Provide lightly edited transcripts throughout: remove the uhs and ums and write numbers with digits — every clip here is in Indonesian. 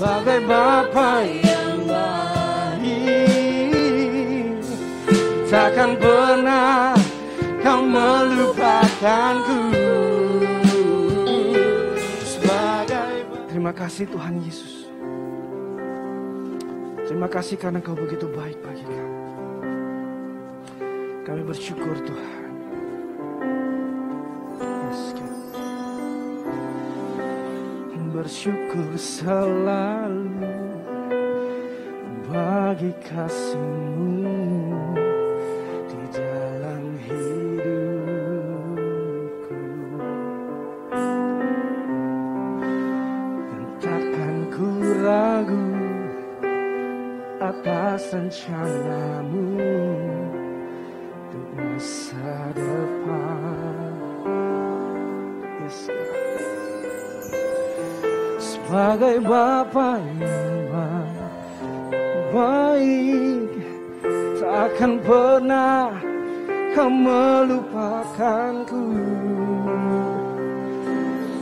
sebagai Bapa yang baik. Takkan pernah Kau melupakanku. Terima kasih Tuhan Yesus. Terima kasih karena Kau begitu baik bagi kami. Kami bersyukur Tuhan. Yes, bersyukur selalu bagi kasih-Mu di dalam hidupku. Dan takkan ku ragu atas rencana-Mu untuk masa depan. Yes, sebagai Bapa yang baik, takkan pernah Kau melupakanku.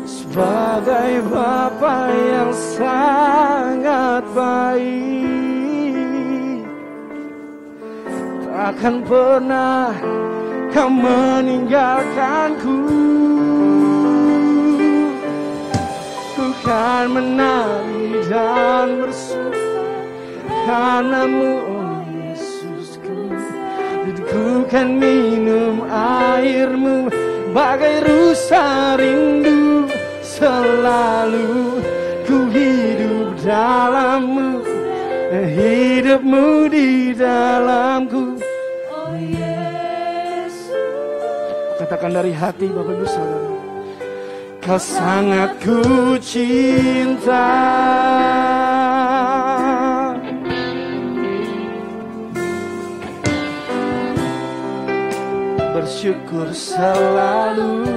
Sebagai Bapa yang sangat baik, takkan pernah Kau meninggalkanku. Ku kan menari dan bersuka karena-Mu, oh Yesusku. Ku kan minum air-Mu bagai rusa rindu. Selalu ku hidup dalam-Mu, hidup-Mu di dalamku. Oh Yesus. Katakan dari hati Bapak Ibu Saudara, Kau sangat ku cinta. Bersyukur selalu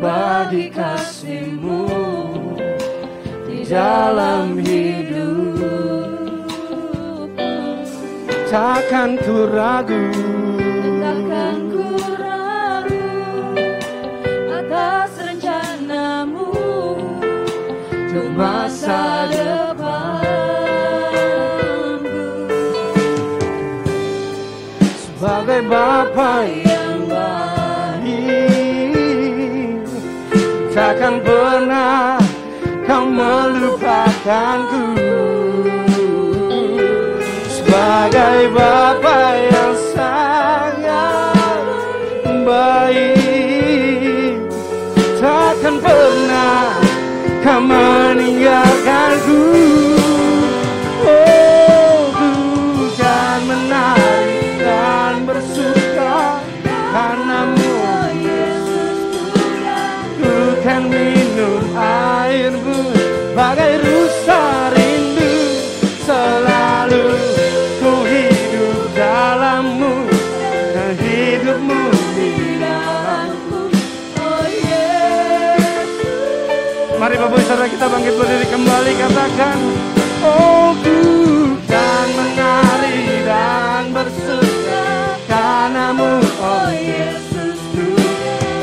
bagi kasih-Mu di dalam hidup. Takkan ku ragu, takkan ku ragu atas rencana-Mu untuk masa depanku. Sebagai Bapa yang baik, takkan pernah Kau melupakanku. Sebagai Bapa yang sangat baik, takkan pernah Kau meninggalkanku. Oh, ku kan menari dan bersuka karena-Mu, oh Yesus. Ku kan minum air-Mu bagai rusa rindu. Selalu ku hidup dalam-Mu, hidup-Mu di dalamku, oh Yesus. Mari Bapak Ibu Saudara kita bangkit berdiri kembali, katakan, oh ku kan menari dan bersuka karena-Mu, oh Yesus.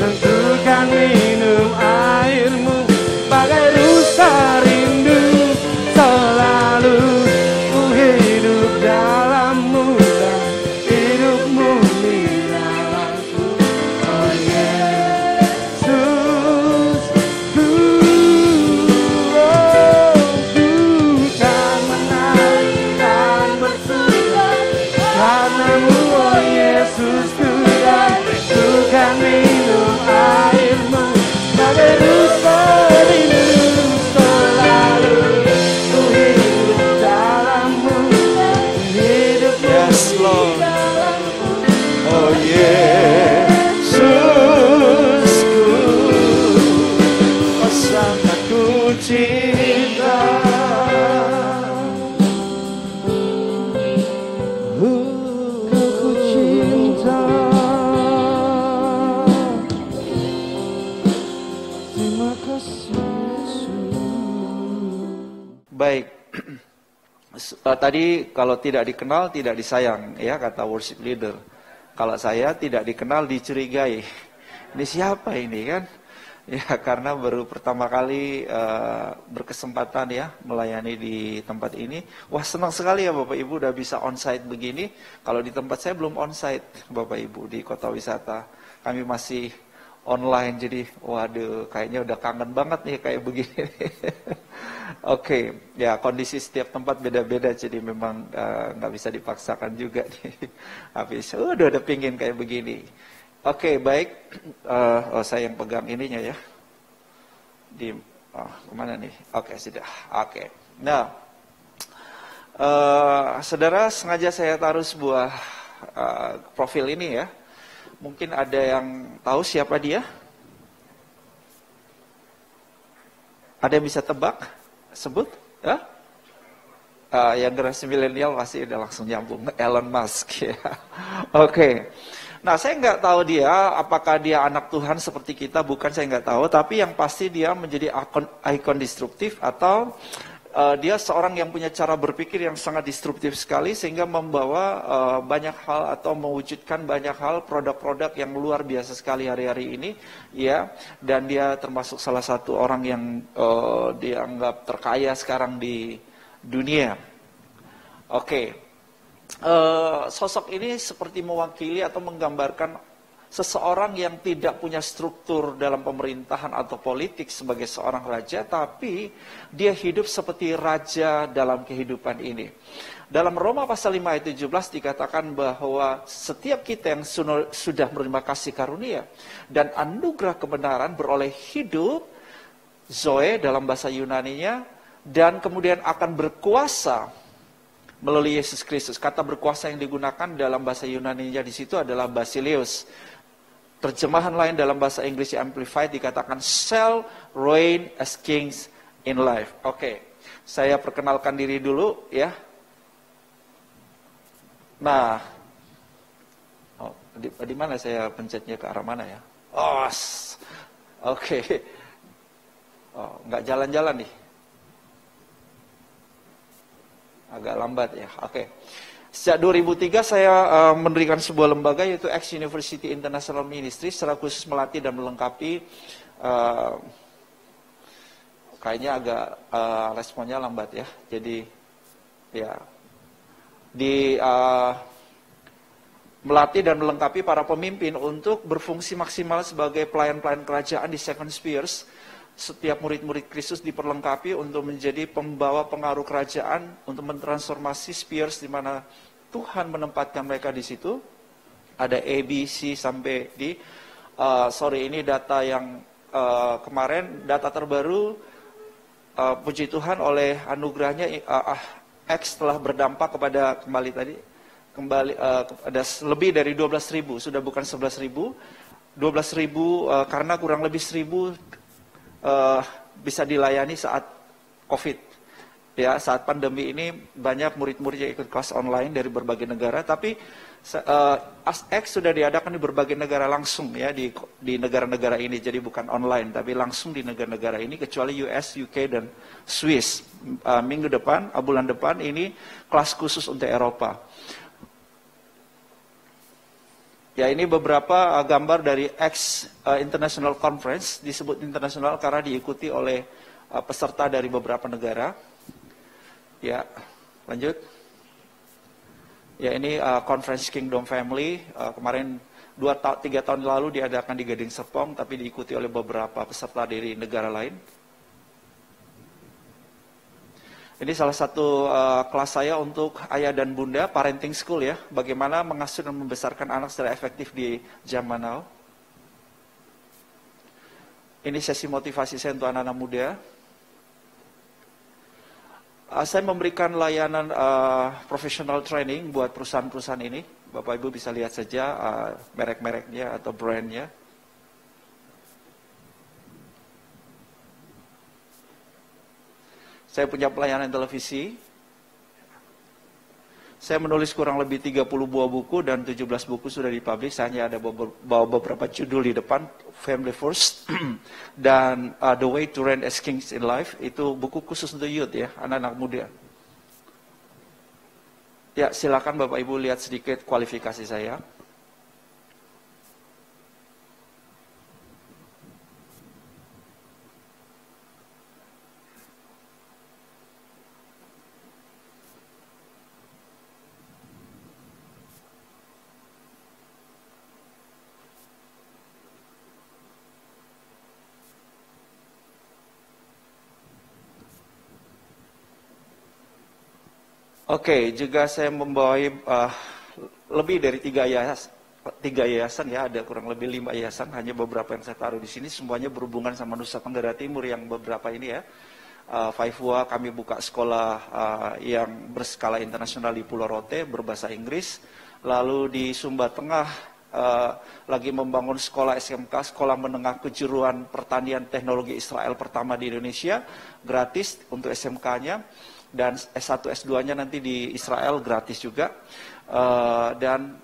Tentu kan minum air-Mu bagai rusa rindu. Selalu ku hidup dalam-Mu dan hidup-Mu di dalamku, oh Yesus. Ku kan menari dan bersuka karena-Mu, oh Yesus. Ku kan minum air-Mu bagai rusa rindu. Selalu ku hidup dalam-Mu, hidup-Mu di dalamku, oh Yesusku. Kau sangat ku cinta. Ku cinta. Terima kasih Yesus. Baik. Tadi kalau tidak dikenal tidak disayang, ya kata worship leader. Kalau saya tidak dikenal dicurigai. Ini siapa ini kan? Ya, karena baru pertama kali berkesempatan ya melayani di tempat ini. Wah, senang sekali ya Bapak Ibu udah bisa onsite begini. Kalau di tempat saya belum onsite Bapak Ibu di kota wisata. Kami masih online, jadi waduh kayaknya udah kangen banget nih kayak begini. Oke, ya kondisi setiap tempat beda-beda, jadi memang nggak bisa dipaksakan juga nih. Habis udah pingin kayak begini. Oke, baik. Saya yang pegang ininya ya. Kemana nih? Oke, sudah. Oke. Nah, saudara, sengaja saya taruh sebuah profil ini ya. Mungkin ada yang tahu siapa dia? Ada yang bisa tebak? Sebut? Ya? Yang generasi milenial pasti udah langsung nyambung. Elon Musk ya. Oke. Nah, saya nggak tahu dia, apakah dia anak Tuhan seperti kita, bukan, saya nggak tahu. Tapi yang pasti dia menjadi ikon destruktif atau dia seorang yang punya cara berpikir yang sangat destruktif sekali, sehingga membawa banyak hal atau mewujudkan banyak hal, produk-produk yang luar biasa sekali hari-hari ini, ya. Dan dia termasuk salah satu orang yang dianggap terkaya sekarang di dunia. Oke. Sosok ini seperti mewakili atau menggambarkan seseorang yang tidak punya struktur dalam pemerintahan atau politik sebagai seorang raja, tapi dia hidup seperti raja dalam kehidupan ini. Dalam Roma pasal 5 ayat 17 dikatakan bahwa setiap kita yang sudah menerima kasih karunia dan anugerah kebenaran beroleh hidup, Zoe dalam bahasa Yunaninya, dan kemudian akan berkuasa melalui Yesus Kristus. Kata berkuasa yang digunakan dalam bahasa Yunani-nya di situ adalah basileus. Terjemahan lain dalam bahasa Inggris Amplified dikatakan shall reign as kings in life. Oke, saya perkenalkan diri dulu ya. Nah, di mana saya pencetnya, ke arah mana ya? Oke. Nggak jalan-jalan nih. Agak lambat ya, oke. Sejak 2003 saya mendirikan sebuah lembaga yaitu X University International Ministry secara khusus melatih dan melengkapi. Kayaknya agak responnya lambat ya. Jadi ya melatih dan melengkapi para pemimpin untuk berfungsi maksimal sebagai pelayan-pelayan kerajaan di Second Spheres. Setiap murid-murid Kristus diperlengkapi untuk menjadi pembawa pengaruh kerajaan, untuk mentransformasi spheres di mana Tuhan menempatkan mereka di situ. Ada A, B, C sampai D. Ini data yang kemarin, data terbaru. Puji Tuhan oleh anugerahnya X telah berdampak kepada ada lebih dari 12.000, sudah bukan 11.000. 12.000 karena kurang lebih 1.000 bisa dilayani saat COVID. Ya, saat pandemi ini banyak murid-murid yang ikut kelas online dari berbagai negara, tapi X sudah diadakan di berbagai negara langsung ya, di negara-negara ini, jadi bukan online tapi langsung di negara-negara ini kecuali US, UK dan Swiss. Minggu depan, bulan depan ini kelas khusus untuk Eropa. Ya, ini beberapa gambar dari X International Conference, disebut internasional karena diikuti oleh peserta dari beberapa negara. Ya, lanjut. Ya, ini Conference Kingdom Family, kemarin 2-3 tahun lalu diadakan di Gading Serpong, tapi diikuti oleh beberapa peserta dari negara lain. Ini salah satu kelas saya untuk ayah dan bunda, parenting school ya, bagaimana mengasuh dan membesarkan anak secara efektif di zaman now. Ini sesi motivasi saya untuk anak-anak muda. Saya memberikan layanan professional training buat perusahaan-perusahaan ini. Bapak Ibu bisa lihat saja merek-mereknya atau brandnya. Saya punya pelayanan televisi. Saya menulis kurang lebih 30 buah buku dan 17 buku sudah dipublish. Hanya ada bawa beberapa judul di depan. Family First dan The Way to Reign as Kings in Life. Itu buku khusus untuk youth ya, anak-anak muda. Ya, silakan Bapak Ibu lihat sedikit kualifikasi saya. Oke, juga saya membawa lebih dari 3 yayasan ya, ada kurang lebih 5 yayasan, hanya beberapa yang saya taruh di sini, semuanya berhubungan sama Nusa Tenggara Timur yang beberapa ini ya. Faifua kami buka sekolah yang berskala internasional di Pulau Rote berbahasa Inggris, lalu di Sumba Tengah lagi membangun sekolah SMK, sekolah menengah kejuruan pertanian teknologi Israel pertama di Indonesia, gratis untuk SMK-nya, dan S1 S2-nya nanti di Israel gratis juga. Dan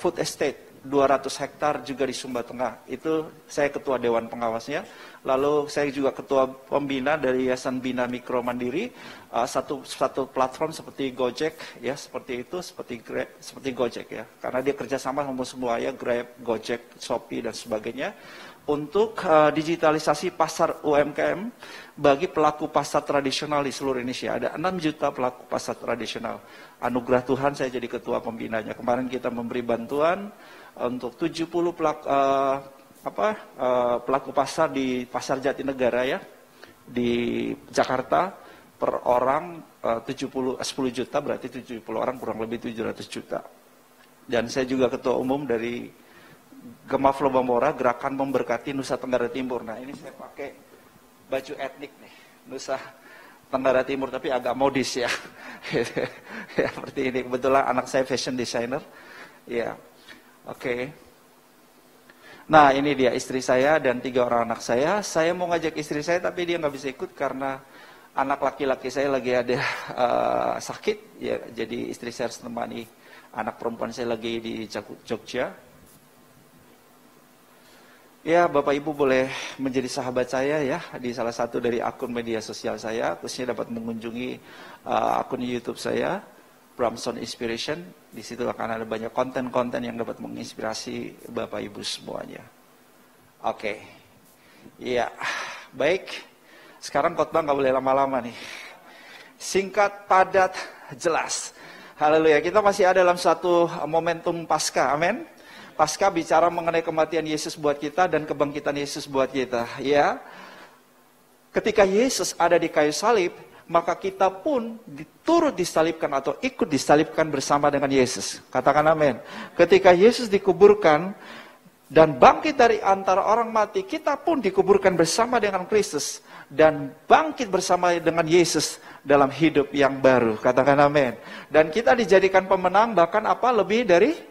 food estate 200 hektar juga di Sumba Tengah. Itu saya ketua dewan pengawasnya. Lalu saya juga ketua pembina dari Yayasan Bina Mikro Mandiri. Satu platform seperti Gojek ya, seperti itu, seperti Gojek ya. Karena dia kerjasama sama semua ya, Grab, Gojek, Shopee dan sebagainya. Untuk digitalisasi pasar UMKM bagi pelaku pasar tradisional di seluruh Indonesia. Ada 6 juta pelaku pasar tradisional. Anugerah Tuhan saya jadi ketua pembinanya. Kemarin kita memberi bantuan untuk 70 pelaku pasar di Pasar Jatinegara ya, di Jakarta, per orang 10 juta, berarti 70 orang kurang lebih 700 juta. Dan saya juga ketua umum dari Gemah Flobamora, Gerakan Memberkati Nusa Tenggara Timur. Nah ini saya pakai baju etnik nih, Nusa Tenggara Timur, tapi agak modis ya. Ya seperti ini, kebetulan anak saya fashion designer. Ya, oke. Nah ini dia istri saya dan 3 orang anak saya. Saya mau ngajak istri saya tapi dia nggak bisa ikut karena anak laki-laki saya lagi ada sakit. Ya, jadi istri saya harus menemani anak perempuan saya lagi di Jogja. Ya, Bapak Ibu boleh menjadi sahabat saya ya di salah satu dari akun media sosial saya, khususnya dapat mengunjungi akun YouTube saya, Bramson Inspiration. Di situ akan ada banyak konten-konten yang dapat menginspirasi Bapak Ibu semuanya. Oke, ya baik. Sekarang khotbah nggak boleh lama-lama nih. Singkat, padat, jelas. Haleluya. Kita masih ada dalam satu momentum Paskah. Amin. Paskah bicara mengenai kematian Yesus buat kita dan kebangkitan Yesus buat kita. Ya, ketika Yesus ada di kayu salib, maka kita pun turut disalibkan atau ikut disalibkan bersama dengan Yesus. Katakan amin. Ketika Yesus dikuburkan dan bangkit dari antara orang mati, kita pun dikuburkan bersama dengan Kristus dan bangkit bersama dengan Yesus dalam hidup yang baru. Katakan amin. Dan kita dijadikan pemenang, bahkan lebih dari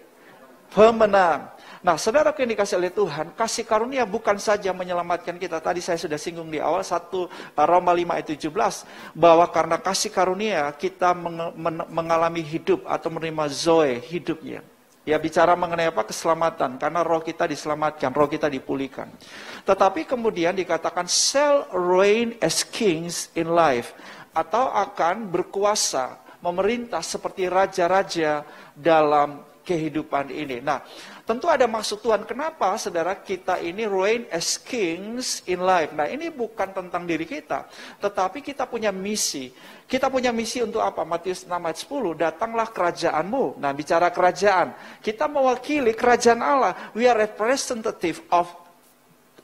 pemenang. Nah, saudara yang dikasih oleh Tuhan, kasih karunia bukan saja menyelamatkan kita. Tadi saya sudah singgung di awal 1 Roma 5 ayat 17 bahwa karena kasih karunia kita mengalami hidup atau menerima zoe hidupnya. Ya, bicara mengenai keselamatan, karena roh kita diselamatkan, roh kita dipulihkan. Tetapi kemudian dikatakan shall reign as kings in life, atau akan berkuasa, memerintah seperti raja-raja dalam kehidupan ini. Nah, tentu ada maksud Tuhan. Kenapa, saudara, kita ini reign as kings in life? Nah, ini bukan tentang diri kita, tetapi kita punya misi. Kita punya misi untuk apa? Matius 6 ayat 10, datanglah kerajaanmu. Nah, bicara kerajaan, kita mewakili kerajaan Allah. We are representative of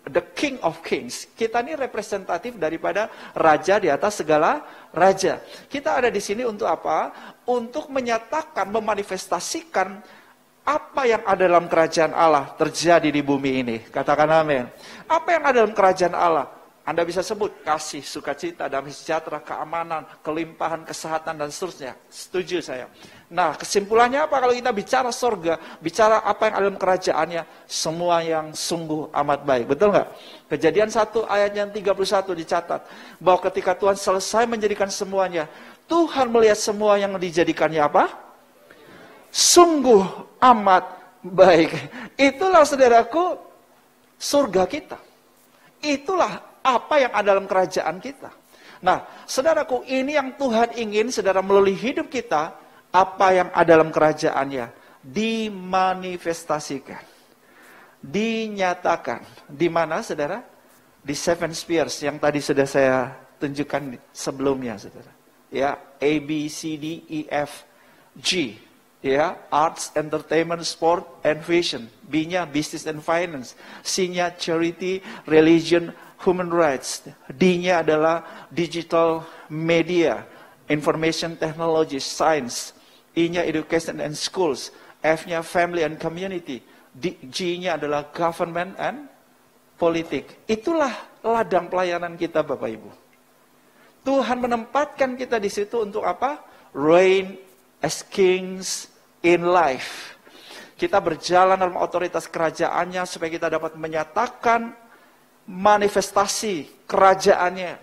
the King of Kings. Kita ini representatif daripada raja di atas segala raja. Kita ada di sini untuk apa? Untuk menyatakan, memanifestasikan apa yang ada dalam kerajaan Allah terjadi di bumi ini. Katakan amin. Apa yang ada dalam kerajaan Allah? Anda bisa sebut kasih, sukacita, damai sejahtera, keamanan, kelimpahan, kesehatan, dan seterusnya. Setuju saya. Nah, kesimpulannya apa? Kalau kita bicara sorga, bicara apa yang ada dalam kerajaannya, semua yang sungguh amat baik. Betul nggak? Kejadian 1 ayat yang 31 dicatat, bahwa ketika Tuhan selesai menjadikan semuanya, Tuhan melihat semua yang dijadikannya apa? Sungguh amat baik. Itulah, saudaraku, surga kita. Itulah apa yang ada dalam kerajaan kita. Nah, saudaraku, ini yang Tuhan ingin, saudara, melalui hidup kita, apa yang ada dalam kerajaannya dimanifestasikan, dinyatakan. Di mana, saudara? Di Seven Spheres yang tadi sudah saya tunjukkan sebelumnya, saudara. Ya, A, B, C, D, E, F, G. Ya, arts, entertainment, sport, and vision. B-nya business and finance. C-nya charity, religion, human rights. D-nya adalah digital media. Information Technology, Science. I-nya Education and Schools. F-nya Family and Community. G-nya adalah Government and Politik. Itulah ladang pelayanan kita Bapak Ibu. Tuhan menempatkan kita di situ untuk apa? Reign as kings in life. Kita berjalan dalam otoritas kerajaannya supaya kita dapat menyatakan manifestasi kerajaannya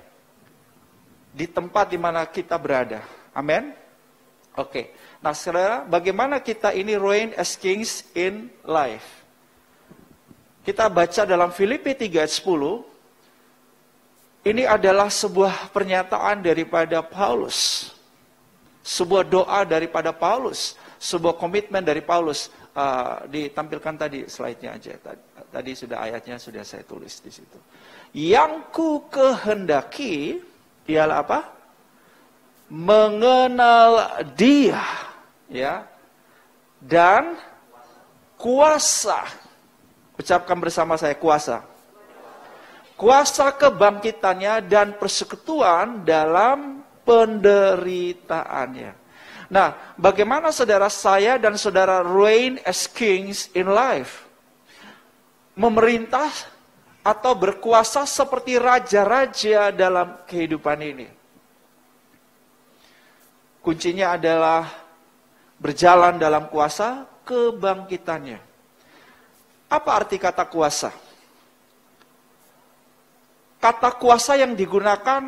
di tempat di mana kita berada. Amin. Oke. Nah, saudara, bagaimana kita ini reign as kings in life? Kita baca dalam Filipi 3 ayat 10. Ini adalah sebuah pernyataan daripada Paulus. Sebuah doa daripada Paulus. Sebuah komitmen dari Paulus. Ditampilkan tadi slide-nya aja. Tadi sudah ayatnya sudah saya tulis di situ. Yang ku kehendaki ialah apa? Mengenal Dia, ya, dan kuasa. Ucapkan bersama saya, kuasa. Kuasa kebangkitannya dan persekutuan dalam penderitaannya. Nah, bagaimana saudara saya dan saudara reign as kings in life? Memerintah atau berkuasa seperti raja-raja dalam kehidupan ini. Kuncinya adalah berjalan dalam kuasa kebangkitannya. Apa arti kata kuasa? Kata kuasa yang digunakan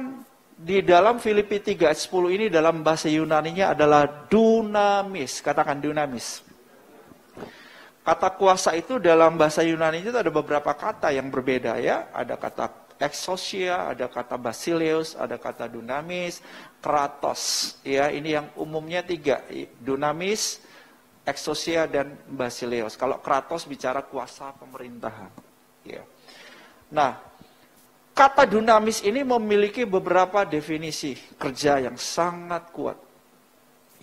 di dalam Filipi 3 ayat 10 ini dalam bahasa Yunaninya adalah dunamis. Katakan dunamis. Kata kuasa itu dalam bahasa Yunani itu ada beberapa kata yang berbeda ya. Ada kata exousia, ada kata basileus, ada kata dunamis, kratos. Ya, ini yang umumnya 3. Dunamis, exousia, dan basileus. Kalau kratos bicara kuasa pemerintahan. Ya. Nah, kata dunamis ini memiliki beberapa definisi kerja yang sangat kuat.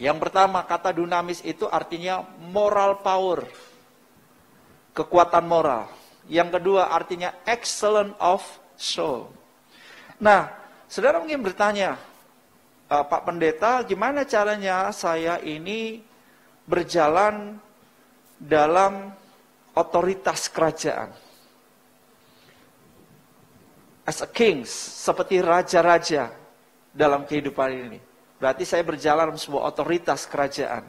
Yang pertama, kata dunamis itu artinya moral power. Kekuatan moral. Yang kedua artinya excellent of soul. Nah, saudara mungkin bertanya, Pak Pendeta, gimana caranya saya ini berjalan dalam otoritas kerajaan? As a kings, seperti raja-raja dalam kehidupan ini. Berarti saya berjalan dalam sebuah otoritas kerajaan.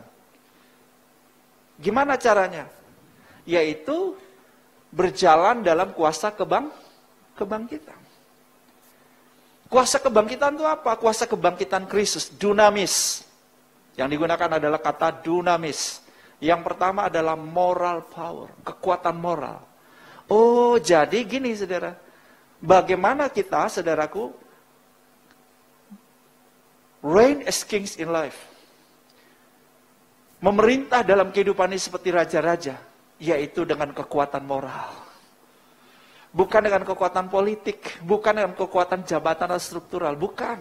Gimana caranya? Yaitu berjalan dalam kuasa kebangkitan. Kuasa kebangkitan itu apa? Kuasa kebangkitan Kristus, dunamis. Yang digunakan adalah kata dunamis. Yang pertama adalah moral power, kekuatan moral. Oh, jadi gini saudara. Bagaimana kita, saudaraku, reign as kings in life. Memerintah dalam kehidupan ini seperti raja-raja. Yaitu dengan kekuatan moral. Bukan dengan kekuatan politik. Bukan dengan kekuatan jabatan atau struktural. Bukan.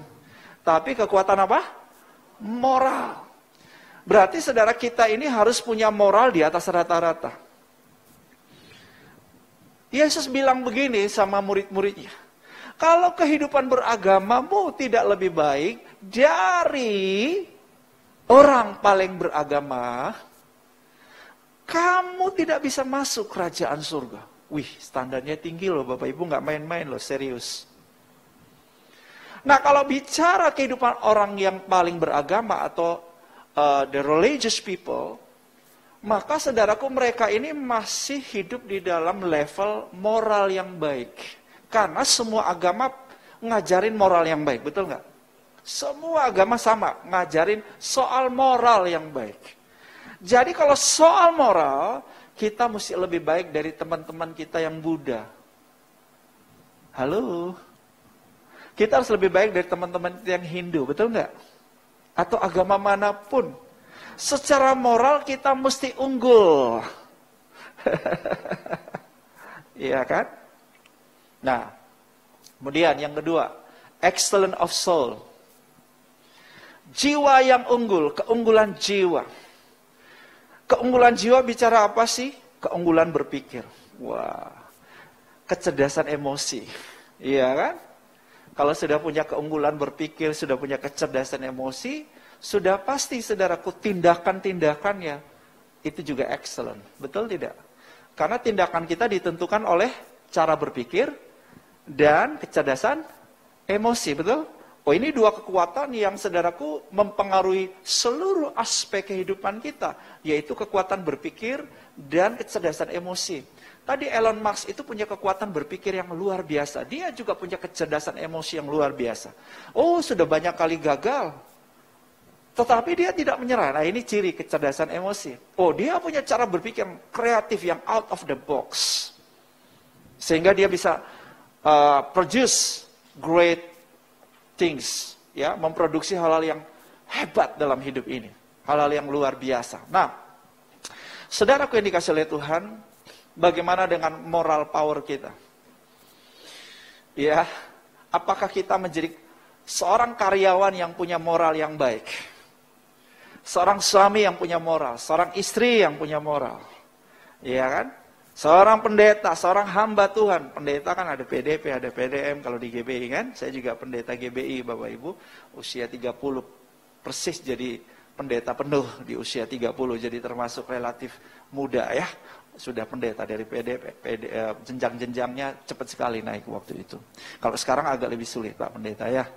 Tapi kekuatan apa? Moral. Berarti saudara kita ini harus punya moral di atas rata-rata. Yesus bilang begini sama murid-muridnya. Kalau kehidupan beragamamu tidak lebih baik dari orang paling beragama, kamu tidak bisa masuk kerajaan surga. Wih, standarnya tinggi loh Bapak Ibu, nggak main-main loh, serius. Nah, kalau bicara kehidupan orang yang paling beragama atau the religious people, maka saudaraku mereka ini masih hidup di dalam level moral yang baik. Karena semua agama ngajarin moral yang baik, betul nggak? Semua agama sama, ngajarin soal moral yang baik. Jadi kalau soal moral, kita mesti lebih baik dari teman-teman kita yang Buddha. Halo? Kita harus lebih baik dari teman-teman yang Hindu, betul nggak? Atau agama manapun. Secara moral kita mesti unggul. Iya kan? Nah, kemudian yang kedua, excellent of soul. Jiwa yang unggul, keunggulan jiwa. Keunggulan jiwa bicara apa sih? Keunggulan berpikir. Wah, kecerdasan emosi. Iya kan? Kalau sudah punya keunggulan berpikir, sudah punya kecerdasan emosi, sudah pasti saudaraku tindakan-tindakannya itu juga excellent. Betul tidak? Karena tindakan kita ditentukan oleh cara berpikir dan kecerdasan emosi, betul? Oh, ini dua kekuatan yang saudaraku mempengaruhi seluruh aspek kehidupan kita, yaitu kekuatan berpikir dan kecerdasan emosi. Tadi Elon Musk itu punya kekuatan berpikir yang luar biasa. Dia juga punya kecerdasan emosi yang luar biasa. Oh, sudah banyak kali gagal. Tetapi dia tidak menyerah. Nah, ini ciri kecerdasan emosi. Oh, dia punya cara berpikir yang kreatif, yang out of the box. Sehingga dia bisa produce great things, ya, memproduksi hal-hal yang hebat dalam hidup ini, hal-hal yang luar biasa. Nah, saudaraku yang dikasih oleh Tuhan, bagaimana dengan moral power kita? Ya, apakah kita menjadi seorang karyawan yang punya moral yang baik? Seorang suami yang punya moral, seorang istri yang punya moral. Iya kan? Seorang pendeta, seorang hamba Tuhan. Pendeta kan ada PDP, ada PDM kalau di GBI kan. Saya juga pendeta GBI Bapak Ibu. Usia 30 persis jadi pendeta penuh di usia 30. Jadi termasuk relatif muda ya. Sudah pendeta dari PDP, jenjang-jenjangnya cepat sekali naik waktu itu. Kalau sekarang agak lebih sulit Pak Pendeta ya.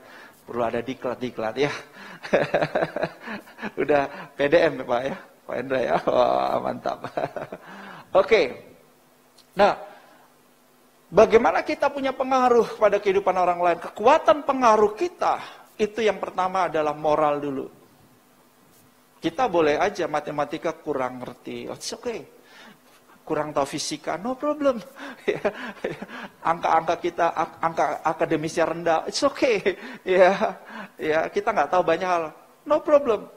Perlu ada diklat-diklat ya. Udah PDM Pak ya. Pak Endra ya. Wah, mantap. Oke. Nah, bagaimana kita punya pengaruh pada kehidupan orang lain? Kekuatan pengaruh kita, itu yang pertama adalah moral dulu. Kita boleh aja matematika kurang ngerti, oh, it's okay. Kurang tahu fisika, no problem. Angka-angka kita, angka akademisnya rendah, it's okay. Ya, kita nggak tahu banyak hal, no problem.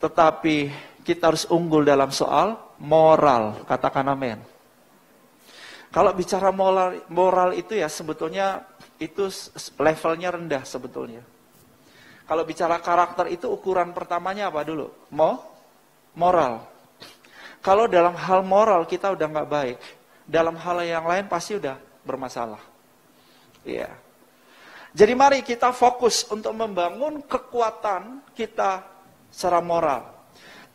Tetapi kita harus unggul dalam soal moral, katakan amin. Kalau bicara moral itu ya sebetulnya itu levelnya rendah sebetulnya. Kalau bicara karakter itu ukuran pertamanya apa dulu? Moral. Kalau dalam hal moral kita udah nggak baik, dalam hal yang lain pasti udah bermasalah. Iya. Jadi mari kita fokus untuk membangun kekuatan kita secara moral.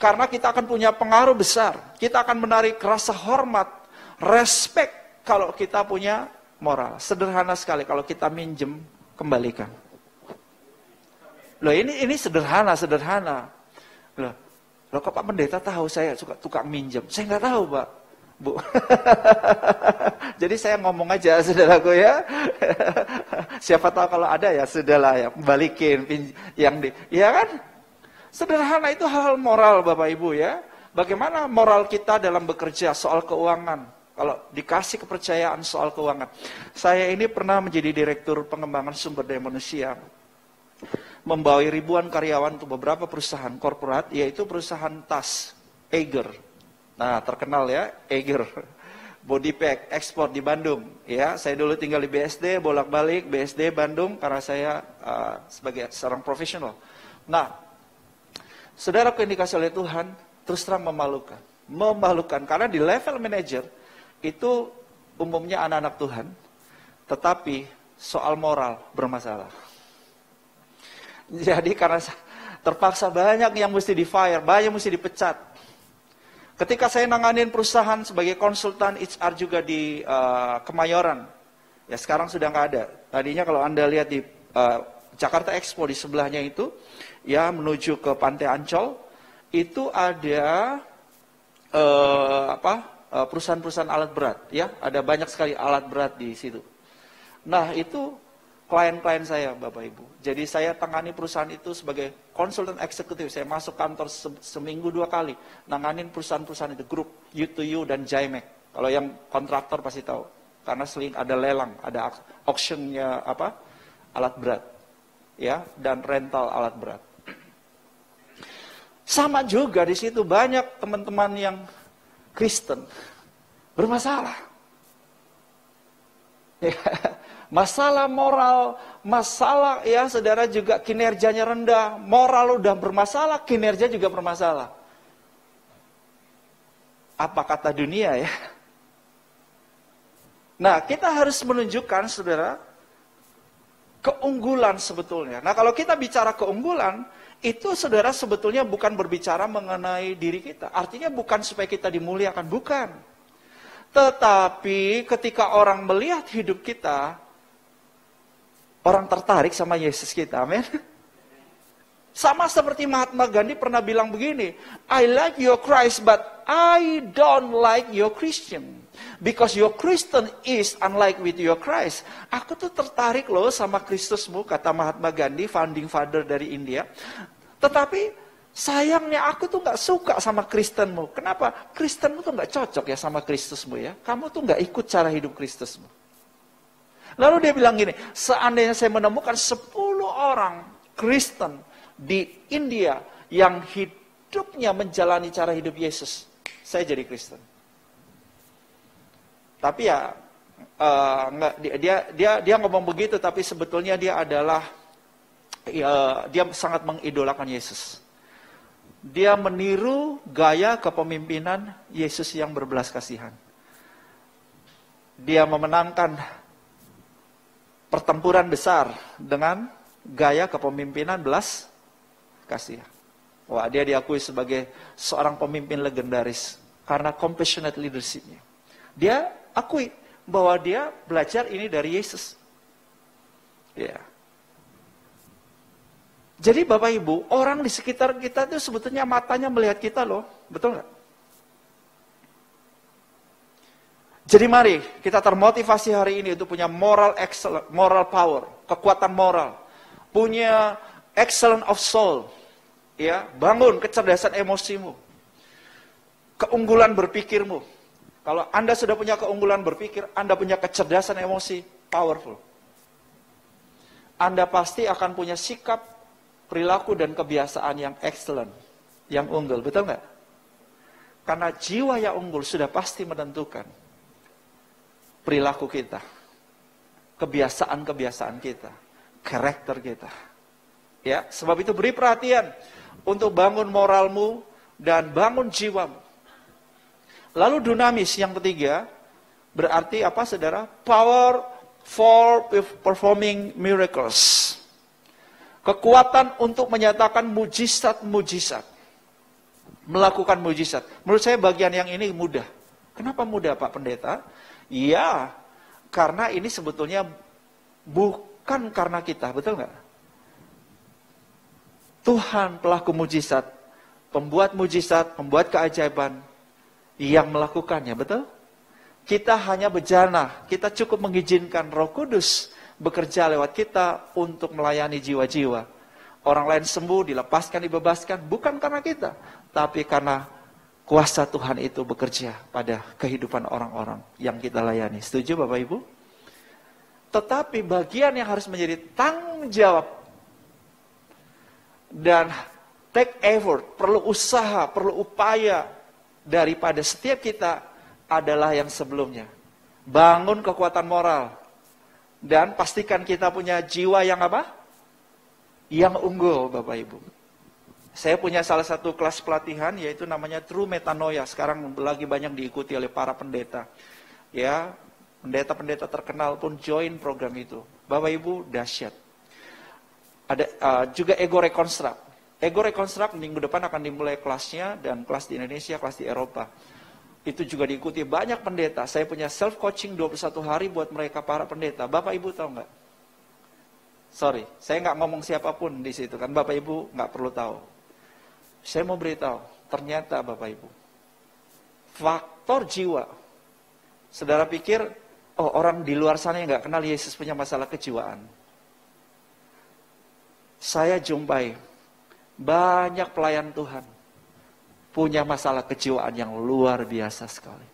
Karena kita akan punya pengaruh besar. Kita akan menarik rasa hormat, respect. Kalau kita punya moral, sederhana sekali. Kalau kita minjem, kembalikan. Loh ini sederhana. Loh kok Pak Pendeta tahu saya suka tukang minjem? Saya nggak tahu Pak, Bu. Jadi saya ngomong aja, saudaraku ya. Siapa tahu kalau ada ya sudahlah ya, balikin ya kan? Sederhana itu hal moral Bapak Ibu ya. Bagaimana moral kita dalam bekerja soal keuangan? Kalau dikasih kepercayaan soal keuangan. Saya ini pernah menjadi direktur pengembangan sumber daya manusia. Membawa ribuan karyawan untuk beberapa perusahaan korporat, yaitu perusahaan tas, Eiger. Nah, terkenal ya, Eiger. Body pack, ekspor di Bandung. Ya, saya dulu tinggal di BSD, bolak-balik BSD Bandung, karena saya sebagai seorang profesional. Nah, saudaraku yang dikasih oleh Tuhan, terus terang memalukan. Memalukan, karena di level manager, itu umumnya anak-anak Tuhan, tetapi soal moral bermasalah. Jadi karena terpaksa banyak yang mesti di-fire, banyak yang mesti dipecat. Ketika saya nanganin perusahaan sebagai konsultan HR juga di Kemayoran, ya sekarang sudah nggak ada. Tadinya kalau Anda lihat di Jakarta Expo di sebelahnya itu, ya menuju ke Pantai Ancol, itu ada perusahaan-perusahaan alat berat, ya ada banyak sekali alat berat di situ. Nah itu klien-klien saya Bapak Ibu. Jadi saya tangani perusahaan itu sebagai konsultan eksekutif. Saya masuk kantor seminggu 2 kali, nanganin perusahaan-perusahaan itu, grup U2U dan JMEC. Kalau yang kontraktor pasti tahu, karena sering ada lelang, ada auctionnya alat berat, ya dan rental alat berat. Sama juga di situ banyak teman-teman yang Kristen bermasalah. Ya, masalah moral, masalah ya saudara juga kinerjanya rendah, moral udah bermasalah, kinerja juga bermasalah. Apa kata dunia ya? Nah, kita harus menunjukkan saudara keunggulan sebetulnya. Nah, kalau kita bicara keunggulan, itu saudara sebetulnya bukan berbicara mengenai diri kita. Artinya bukan supaya kita dimuliakan, bukan. Tetapi ketika orang melihat hidup kita, orang tertarik sama Yesus kita, amin. Sama seperti Mahatma Gandhi pernah bilang begini, I like your Christ but I don't like your Christian. Because your Christian is unlike with your Christ. Aku tuh tertarik loh sama Kristusmu, kata Mahatma Gandhi, founding father dari India. Tetapi sayangnya aku tuh gak suka sama Kristenmu. Kenapa? Kristenmu tuh gak cocok ya sama Kristusmu ya. Kamu tuh gak ikut cara hidup Kristusmu. Lalu dia bilang gini, seandainya saya menemukan 10 orang Kristen di India yang hidupnya menjalani cara hidup Yesus, saya jadi Kristen. Tapi ya dia ngomong begitu, tapi sebetulnya dia adalah dia sangat mengidolakan Yesus. Dia meniru gaya kepemimpinan Yesus yang berbelas kasihan. Dia memenangkan pertempuran besar dengan gaya kepemimpinan belas kasihan. Wah, dia diakui sebagai seorang pemimpin legendaris karena compassionate leadership-nya. Dia akui bahwa dia belajar ini dari Yesus. Ya. Jadi Bapak Ibu, orang di sekitar kita itu sebetulnya matanya melihat kita loh. Betul nggak? Jadi mari kita termotivasi hari ini untuk punya moral excellence, moral power, kekuatan moral. Punya excellence of soul. Ya, bangun kecerdasan emosimu. Keunggulan berpikirmu. Kalau Anda sudah punya keunggulan berpikir, Anda punya kecerdasan emosi, powerful. Anda pasti akan punya sikap, perilaku, dan kebiasaan yang excellent, yang unggul. Betul nggak? Karena jiwa yang unggul sudah pasti menentukan perilaku kita, kebiasaan-kebiasaan kita, karakter kita. Ya, sebab itu beri perhatian untuk bangun moralmu dan bangun jiwamu. Lalu dunamis yang ketiga, berarti apa saudara? Power for performing miracles. Kekuatan untuk menyatakan mujizat-mujizat. Melakukan mujizat. Menurut saya bagian yang ini mudah. Kenapa mudah Pak Pendeta? Ya, karena ini sebetulnya bukan karena kita, betul nggak? Tuhan pelaku mujizat, pembuat mujizat, pembuat keajaiban, yang melakukannya, betul? Kita hanya bejana, kita cukup mengizinkan Roh Kudus bekerja lewat kita untuk melayani jiwa-jiwa. Orang lain sembuh, dilepaskan, dibebaskan, bukan karena kita, tapi karena kuasa Tuhan itu bekerja pada kehidupan orang-orang yang kita layani. Setuju Bapak Ibu? Tetapi bagian yang harus menjadi tanggung jawab dan take effort, perlu usaha, perlu upaya daripada setiap kita adalah yang sebelumnya. Bangun kekuatan moral. Dan pastikan kita punya jiwa yang apa? Yang unggul, Bapak Ibu. Saya punya salah satu kelas pelatihan, yaitu namanya True Metanoia. Sekarang lagi banyak diikuti oleh para pendeta. Ya, pendeta-pendeta terkenal pun join program itu. Bapak Ibu, dahsyat. Ada juga Ego Reconstruct. Ego Reconstruct minggu depan akan dimulai kelasnya, dan kelas di Indonesia, kelas di Eropa. Itu juga diikuti banyak pendeta. Saya punya self-coaching 21 hari buat mereka para pendeta. Bapak Ibu tahu nggak? Sorry, saya nggak ngomong siapapun di situ kan. Bapak Ibu nggak perlu tahu. Saya mau beritahu, ternyata Bapak Ibu, faktor jiwa. Saudara pikir, oh orang di luar sana yang nggak kenal Yesus punya masalah kejiwaan. Saya jumpai banyak pelayan Tuhan punya masalah kejiwaan yang luar biasa sekali.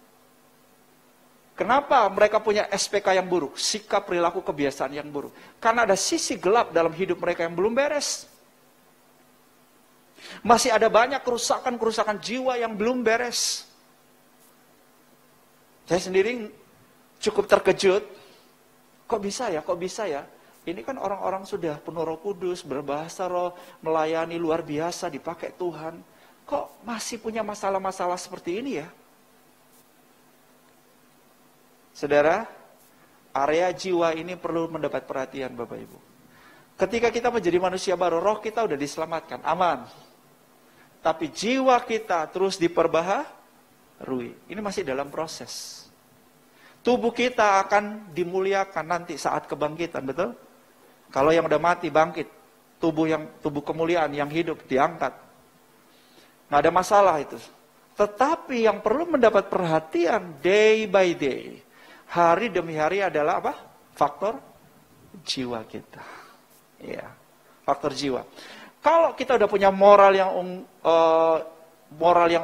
Kenapa mereka punya SPK yang buruk? Sikap, perilaku, kebiasaan yang buruk. Karena ada sisi gelap dalam hidup mereka yang belum beres. Masih ada banyak kerusakan-kerusakan jiwa yang belum beres. Saya sendiri cukup terkejut. Kok bisa ya? Kok bisa ya? Ini kan orang-orang sudah penuh Roh Kudus, berbahasa roh, melayani luar biasa, dipakai Tuhan. Kok masih punya masalah-masalah seperti ini ya? Saudara, area jiwa ini perlu mendapat perhatian Bapak Ibu. Ketika kita menjadi manusia baru, roh kita udah diselamatkan, aman. Tapi jiwa kita terus diperbaharui. Ini masih dalam proses. Tubuh kita akan dimuliakan nanti saat kebangkitan, betul? Kalau yang udah mati bangkit, tubuh kemuliaan yang hidup diangkat. Nggak ada masalah itu. Tetapi yang perlu mendapat perhatian day by day, hari demi hari adalah apa? Faktor jiwa kita. Ya, faktor jiwa. Kalau kita udah punya moral yang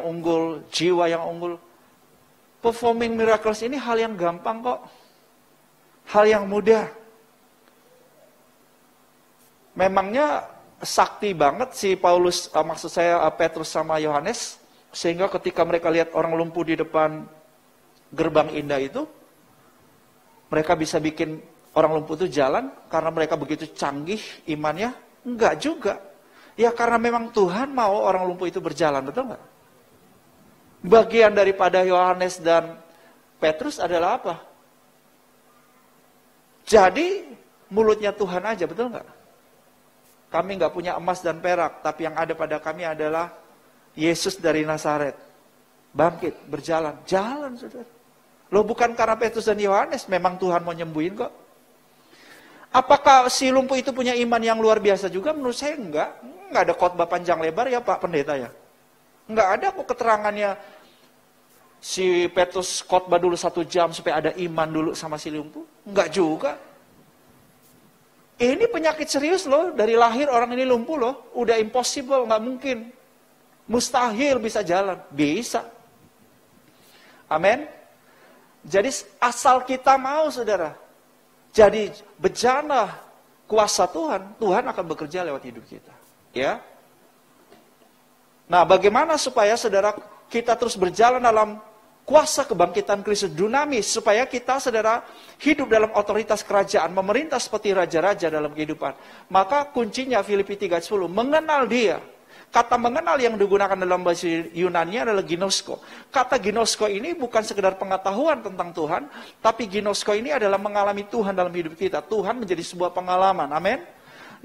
unggul, jiwa yang unggul, performing miracles ini hal yang gampang kok. Hal yang mudah. Memangnya sakti banget si Paulus, maksud saya Petrus sama Yohanes, sehingga ketika mereka lihat orang lumpuh di depan gerbang indah itu, mereka bisa bikin orang lumpuh itu jalan karena mereka begitu canggih imannya? Enggak juga. Ya karena memang Tuhan mau orang lumpuh itu berjalan, betul nggak? Bagian daripada Yohanes dan Petrus adalah apa? Jadi mulutnya Tuhan aja, betul nggak? Kami nggak punya emas dan perak, tapi yang ada pada kami adalah Yesus dari Nazaret. Bangkit, berjalan, jalan saudara. Loh bukan karena Petrus dan Yohanes, memang Tuhan mau nyembuhin kok. Apakah si lumpuh itu punya iman yang luar biasa juga? Menurut saya enggak. Enggak ada khotbah panjang lebar ya Pak Pendeta ya. Enggak ada kok keterangannya si Petrus khotbah dulu 1 jam supaya ada iman dulu sama si lumpuh. Enggak juga. Ini penyakit serius loh. Dari lahir orang ini lumpuh loh. Udah impossible, enggak mungkin. Mustahil bisa jalan. Bisa. Amin. Jadi asal kita mau saudara. Jadi bejana kuasa Tuhan, Tuhan akan bekerja lewat hidup kita. Ya. Nah, bagaimana supaya saudara kita terus berjalan dalam kuasa kebangkitan Kristus dinamis, supaya kita saudara hidup dalam otoritas kerajaan, memerintah seperti raja-raja dalam kehidupan. Maka kuncinya Filipi 3:10, mengenal Dia. Kata mengenal yang digunakan dalam bahasa Yunani adalah ginosko. Kata ginosko ini bukan sekedar pengetahuan tentang Tuhan, tapi ginosko ini adalah mengalami Tuhan dalam hidup kita. Tuhan menjadi sebuah pengalaman, amin.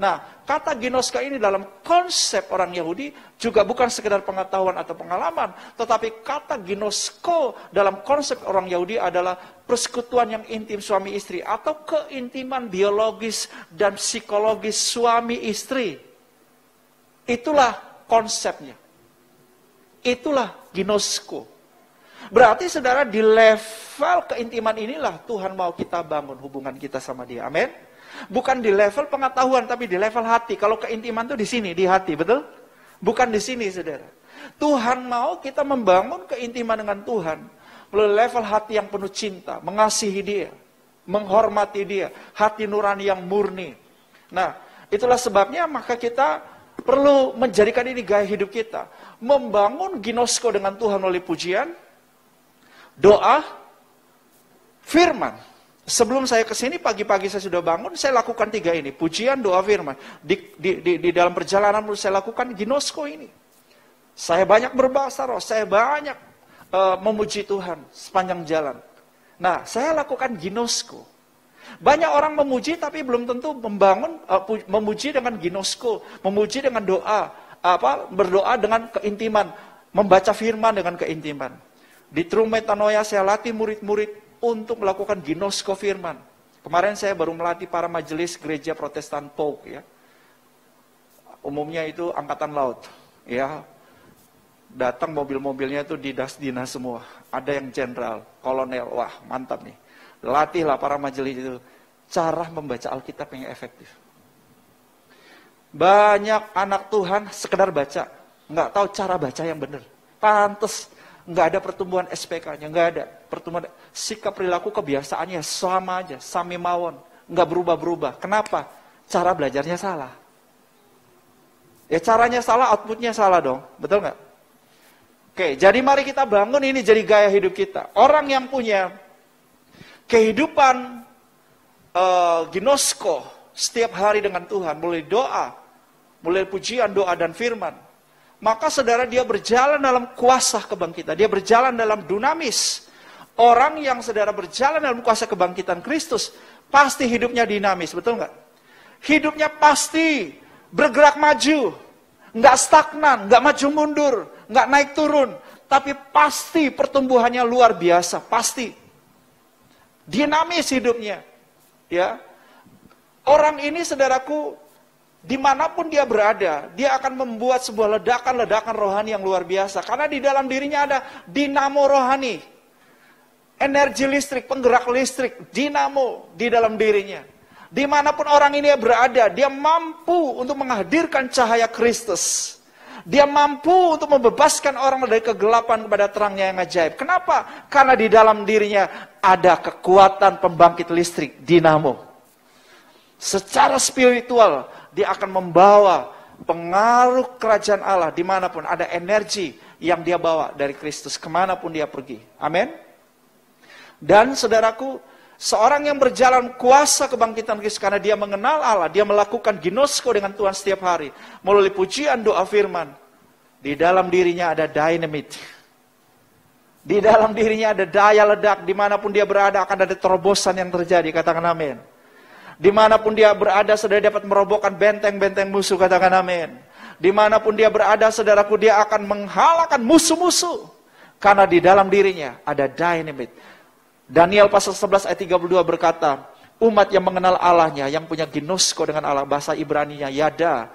Nah, kata ginosko ini dalam konsep orang Yahudi juga bukan sekedar pengetahuan atau pengalaman, tetapi kata ginosko dalam konsep orang Yahudi adalah persekutuan yang intim suami istri atau keintiman biologis dan psikologis suami istri. Itulah konsepnya. Itulah ginosko. Berarti saudara di level keintiman inilah Tuhan mau kita bangun hubungan kita sama Dia. Amin. Bukan di level pengetahuan tapi di level hati. Kalau keintiman itu di sini, di hati, betul? Bukan di sini, saudara. Tuhan mau kita membangun keintiman dengan Tuhan melalui level hati yang penuh cinta, mengasihi Dia, menghormati Dia, hati nurani yang murni. Nah, itulah sebabnya maka kita perlu menjadikan ini gaya hidup kita. Membangun ginosko dengan Tuhan melalui pujian, doa, firman. Sebelum saya kesini pagi-pagi saya sudah bangun, saya lakukan 3 ini. Pujian, doa, firman. Di dalam perjalanan saya lakukan ginosko ini. Saya banyak berbahasa roh, saya banyak memuji Tuhan sepanjang jalan. Nah, saya lakukan ginosko. Banyak orang memuji tapi belum tentu membangun memuji dengan ginosko, memuji dengan doa, berdoa dengan keintiman, membaca firman dengan keintiman. Di True Metanoia saya latih murid-murid untuk melakukan ginosko firman. Kemarin saya baru melatih para majelis gereja Protestan Polk ya. Umumnya itu angkatan laut, ya. Datang mobil-mobilnya itu dinas-dinas semua. Ada yang jenderal, kolonel, wah mantap nih. Latihlah para majelis itu cara membaca Alkitab yang efektif. Banyak anak Tuhan sekedar baca, nggak tahu cara baca yang benar. Pantes nggak ada pertumbuhan SPK-nya, nggak ada pertumbuhan sikap perilaku kebiasaannya sama aja, sami mawon, nggak berubah-berubah. Kenapa? Cara belajarnya salah. Ya caranya salah, outputnya salah dong, betul nggak? Oke, jadi mari kita bangun ini jadi gaya hidup kita. Orang yang punya kehidupan ginosko setiap hari dengan Tuhan, mulai doa, mulai pujian, doa dan firman. Maka saudara dia berjalan dalam kuasa kebangkitan, dia berjalan dalam dunamis. Orang yang saudara berjalan dalam kuasa kebangkitan Kristus, pasti hidupnya dinamis, betul nggak? Hidupnya pasti bergerak maju, nggak stagnan, nggak maju mundur, nggak naik turun, tapi pasti pertumbuhannya luar biasa, pasti dinamis hidupnya. Ya, orang ini saudaraku, dimanapun dia berada, dia akan membuat sebuah ledakan-ledakan rohani yang luar biasa, karena di dalam dirinya ada dinamo rohani, energi listrik, penggerak listrik, dinamo di dalam dirinya. Dimanapun orang ini berada, dia mampu untuk menghadirkan cahaya Kristus. Dia mampu untuk membebaskan orang dari kegelapan kepada terangnya yang ajaib. Kenapa? Karena di dalam dirinya ada kekuatan pembangkit listrik, dinamo. Secara spiritual, dia akan membawa pengaruh kerajaan Allah dimanapun. Ada energi yang dia bawa dari Kristus, kemanapun dia pergi. Amin. Dan saudaraku, seorang yang berjalan kuasa kebangkitan Kristus karena dia mengenal Allah, dia melakukan ginosko dengan Tuhan setiap hari. Melalui pujian, doa, firman. Di dalam dirinya ada dynamite. Di dalam dirinya ada daya ledak. Dimanapun dia berada akan ada terobosan yang terjadi. Katakan amin. Dimanapun dia berada, saudara dapat merobohkan benteng-benteng musuh. Katakan amin. Dimanapun dia berada, saudaraku, dia akan menghalangkan musuh-musuh. Karena di dalam dirinya ada dynamite. Daniel pasal 11 ayat 32 berkata, umat yang mengenal Allahnya, yang punya ginosko dengan Allah, bahasa Ibraninya yada,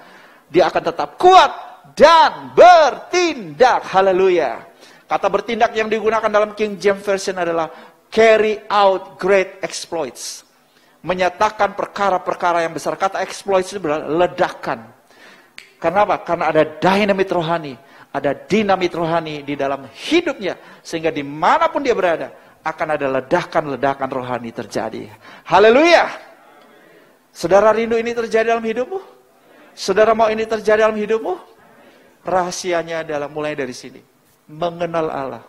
dia akan tetap kuat dan bertindak. Haleluya. Kata bertindak yang digunakan dalam King James Version adalah carry out great exploits. Menyatakan perkara-perkara yang besar. Kata exploits itu berarti ledakan. Kenapa? Karena ada dynamit rohani, ada dinamit rohani di dalam hidupnya, sehingga dimanapun dia berada, akan ada ledakan-ledakan rohani terjadi. Haleluya. Saudara rindu ini terjadi dalam hidupmu? Saudara mau ini terjadi dalam hidupmu? Rahasianya adalah mulai dari sini. Mengenal Allah.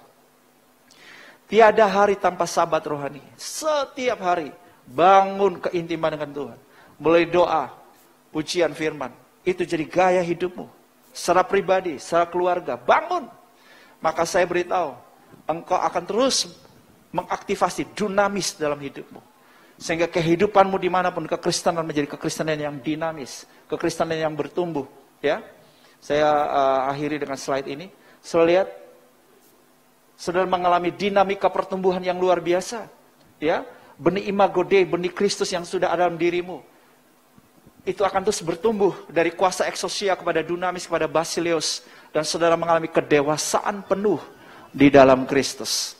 Tiada hari tanpa sabat rohani. Setiap hari bangun keintiman dengan Tuhan. Mulai doa, pujian firman. Itu jadi gaya hidupmu. Secara pribadi, secara keluarga. Bangun. Maka saya beritahu, engkau akan terus mengaktifasi dunamis dalam hidupmu. Sehingga kehidupanmu dimanapun, kekristenan menjadi kekristenan yang dinamis. Kekristenan yang bertumbuh. Ya, saya akhiri dengan slide ini. Saudara lihat, saudara mengalami dinamika pertumbuhan yang luar biasa. Ya, benih imago Dei, benih Kristus yang sudah ada dalam dirimu. Itu akan terus bertumbuh dari kuasa eksosia kepada dunamis, kepada basileus. Dan saudara mengalami kedewasaan penuh di dalam Kristus.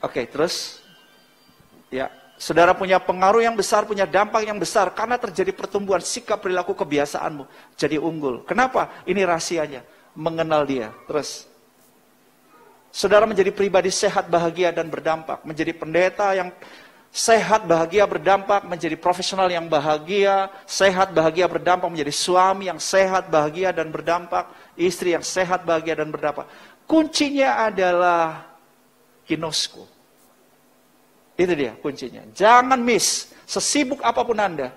Oke, terus ya, saudara punya pengaruh yang besar, punya dampak yang besar karena terjadi pertumbuhan sikap, perilaku, kebiasaanmu jadi unggul. Kenapa? Ini rahasianya, mengenal dia. Terus saudara menjadi pribadi sehat, bahagia dan berdampak, menjadi pendeta yang sehat, bahagia, berdampak, menjadi profesional yang bahagia, sehat, bahagia, berdampak, menjadi suami yang sehat, bahagia dan berdampak, istri yang sehat, bahagia dan berdampak. Kuncinya adalah ginosko. Itu dia kuncinya. Jangan miss. Sesibuk apapun Anda,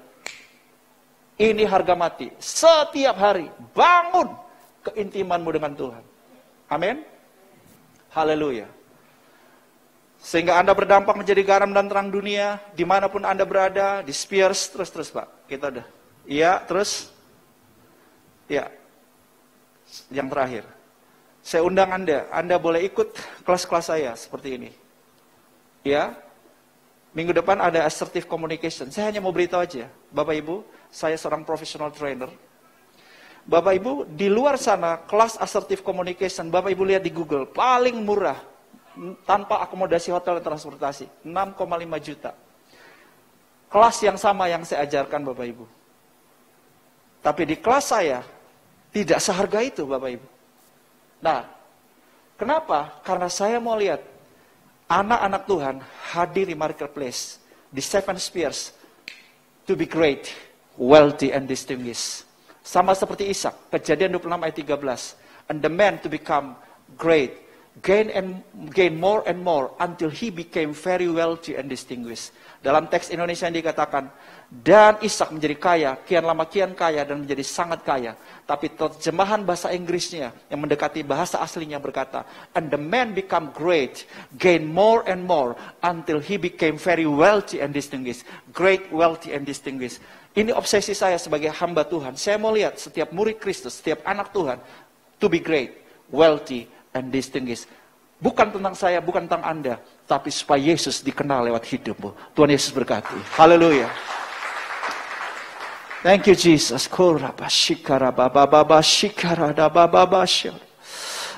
ini harga mati. Setiap hari bangun keintimanmu dengan Tuhan. Amin. Haleluya. Sehingga Anda berdampak menjadi garam dan terang dunia dimanapun Anda berada. Di Spears. Terus Pak. Kita udah. Iya, terus. Ya. Yang terakhir. Saya undang Anda boleh ikut kelas-kelas saya seperti ini. Ya. Minggu depan ada assertive communication. Saya hanya mau beritahu aja. Bapak Ibu, saya seorang professional trainer. Bapak Ibu, di luar sana kelas assertive communication, Bapak Ibu lihat di Google, paling murah tanpa akomodasi hotel dan transportasi, 6,5 juta. Kelas yang sama yang saya ajarkan Bapak Ibu. Tapi di kelas saya tidak seharga itu Bapak Ibu. Nah, kenapa? Karena saya mau lihat anak-anak Tuhan hadir di marketplace, di Seven Spheres, to be great, wealthy and distinguished. Sama seperti Ishak, Kejadian 26 ayat 13. And the man to become great, gain more and more until he became very wealthy and distinguished. Dalam teks Indonesia yang dikatakan, Dan Ishak menjadi kaya, kian lama kian kaya dan menjadi sangat kaya. Tapi terjemahan bahasa Inggrisnya yang mendekati bahasa aslinya berkata, and the man become great, gain more and more, until he became very wealthy and distinguished. Great, wealthy and distinguished. Ini obsesi saya sebagai hamba Tuhan. Saya mau lihat setiap murid Kristus, setiap anak Tuhan, to be great, wealthy and distinguished. Bukan tentang saya, bukan tentang Anda, tapi supaya Yesus dikenal lewat hidupmu. Tuhan Yesus berkati. Haleluya. Thank you Jesus.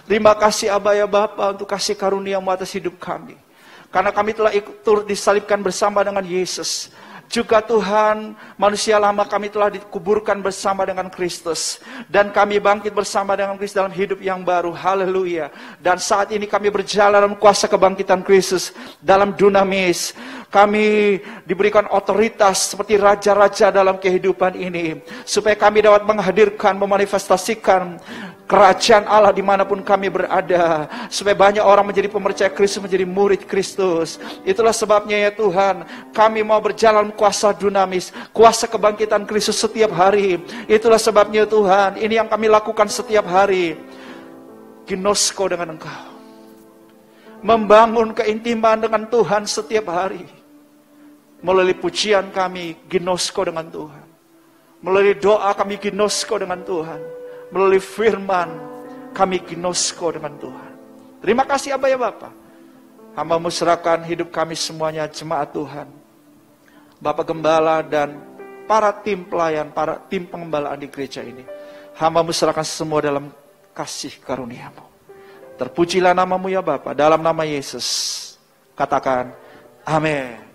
Terima kasih Aba ya Bapa untuk kasih karunia-Mu atas hidup kami. Karena kami telah ikut turut disalibkan bersama dengan Yesus. Juga Tuhan, manusia lama kami telah dikuburkan bersama dengan Kristus. Dan kami bangkit bersama dengan Kristus dalam hidup yang baru. Haleluya. Dan saat ini kami berjalan dalam kuasa kebangkitan Kristus. Dalam dunamis. Kami diberikan otoritas seperti raja-raja dalam kehidupan ini. Supaya kami dapat menghadirkan, memanifestasikan kerajaan Allah dimanapun kami berada. Supaya banyak orang menjadi pemercaya Kristus, menjadi murid Kristus. Itulah sebabnya ya Tuhan, kami mau berjalan kuasa dunamis, kuasa kebangkitan Kristus setiap hari. Itulah sebabnya Tuhan, ini yang kami lakukan setiap hari. Ginosko dengan Engkau. Membangun keintiman dengan Tuhan setiap hari. Melalui pujian kami, ginosko dengan Tuhan. Melalui doa kami, ginosko dengan Tuhan. Melalui firman, kami ginosko dengan Tuhan. Terima kasih Aba ya Bapa. Hamba-Mu serahkan hidup kami semuanya, jemaat Tuhan. Bapak Gembala dan para tim pelayan, para tim pengembalaan di gereja ini. Hamba-Mu serahkan semua dalam kasih karunia-Mu. Terpujilah nama-Mu ya Bapa, dalam nama Yesus. Katakan, amin.